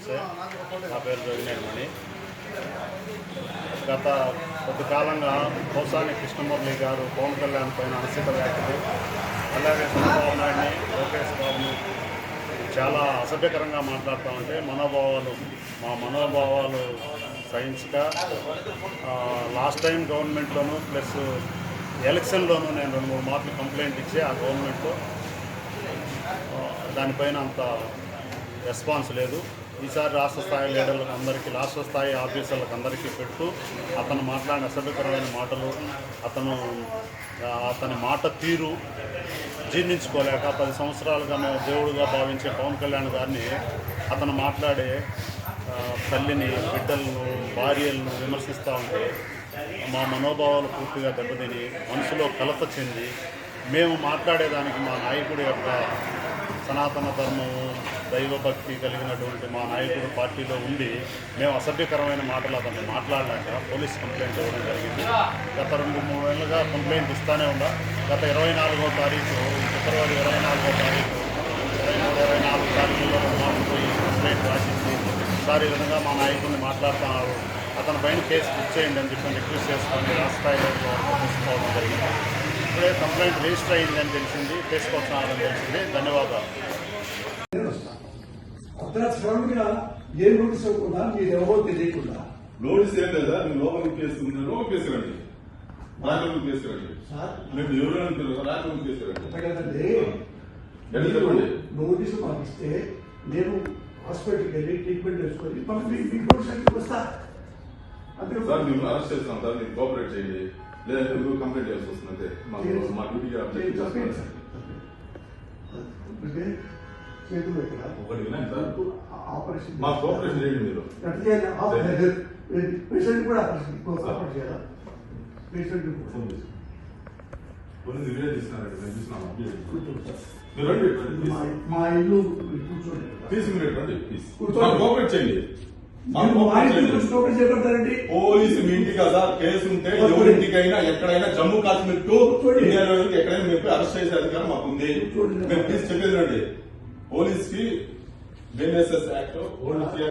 నమస్తే. నా పేరు జోగినేని. గత కొద్ది కాలంగా పోసాని కృష్ణమురళి గారు పవన్ కళ్యాణ్ పైన అనుచిత వ్యాఖ్యలు, అలాగే చంద్రబాబు నాయుడిని, లోకేష్ బాబును చాలా అసభ్యకరంగా మాట్లాడుతూ ఉంటే మా మనోభావాలు సైన్స్గా లాస్ట్ టైం గవర్నమెంట్లోనూ ప్లస్ ఎలక్షన్లోనూ నేను 2-3 మార్లు కంప్లైంట్ ఇచ్చి ఆ గవర్నమెంట్లో దానిపైన అంత రెస్పాన్స్ లేదు. ఈసారి రాష్ట్ర స్థాయి లీడర్లకు అందరికీ, రాష్ట్ర స్థాయి ఆఫీసర్లకు అందరికీ పెడుతూ అతను మాట్లాడిన అసభ్యకరమైన మాటలు, అతని మాట తీరు జీర్ణించుకోలేక 10 సంవత్సరాలుగా మేము దేవుడుగా భావించే పవన్ కళ్యాణ్ గారిని అతను మాట్లాడే తల్లిని, బిడ్డలను, భార్యలను విమర్శిస్తూ ఉంటే మా మనోభావాలు పూర్తిగా దెబ్బతిని మనసులో కలత చెంది మేము మాట్లాడేదానికి మా నాయకుడి యొక్క సనాతన ధర్మము, దైవభక్తి కలిగినటువంటి మా నాయకుడు పార్టీలో ఉండి మేము అసభ్యకరమైన మాటలు అతన్ని మాట్లాడలేక పోలీస్ కంప్లైంట్ ఇవ్వడం జరిగింది. గత 2-3 నెలలుగా కంప్లైంట్ ఇస్తూనే ఉందా. గత 24వ తారీఖు, ఫిబ్రవరి 24వ తారీఖు, 23-24 తారీఖుల్లో పోయి కంప్లైంట్ రాసింది. ఈసారి ఈ విధంగా మా నాయకుడిని మాట్లాడుతున్నారు, అతని పైన కేసు బుక్ చేయండి అని చెప్పి రిక్వెస్ట్ చేసుకొని రాష్ట్ర స్థాయిలో తీసుకోవడం జరిగింది. ఇప్పుడే కంప్లైంట్ రిజిస్టర్ అయిందని తెలిసింది, తీసుకొచ్చినారని తెలిసింది. ధన్యవాదాలు. ఏ నోటీస్ ఇవ్వకుండా మీరు ఎవరో తెలియకుండా నోటీస్ ఏం లేదా? మీరు లోపలికి కేసుకుంటున్నారు, కేసుకురండి, రాజకీయ కేసుకురండి. మీరు ఎవరైనా రాజకీయ కేసుకురండి. నోటీసు పంపిస్తే నేను హాస్పిటల్కి వెళ్ళి ట్రీట్మెంట్ చేసుకొని మీకు వస్తా. సార్ మేము అరెస్ట్ చేస్తాం సార్, మీరు కోఆపరేట్ చేయండి, లేదంటే మీరు కంప్లైంట్ చేయాల్సి వస్తుంది. అంతే మా డ్యూటీకి ఒకటి వినండి సార్, ఆపరేషన్ మా కోఆపరేషన్ చేయండి. మీరు పేషెంట్ కూడా ఆపరేషన్ చేయాలా? పేషెంట్ కొన్ని వీడియో తీస్తున్నారండి, మేము చూస్తున్నాము. మీరు రండి, మా ఇల్లు కూర్చోండి, తీసుకుని రండి, కోఆపరేట్ చేయండి. పోలీసు మీ ఇంటి కదా కేసు ఉంటే ఎవరింటికైనా ఎక్కడైనా జమ్మూ కాశ్మీర్ టు ఇండియాలో ఎక్కడైనా మీరు అరెస్ట్ చేసే అధికారం మాకు ఉంది. మేము ప్లీజ్ చెప్పేది రండి. పోలీస్ కి BNSS యాక్ట్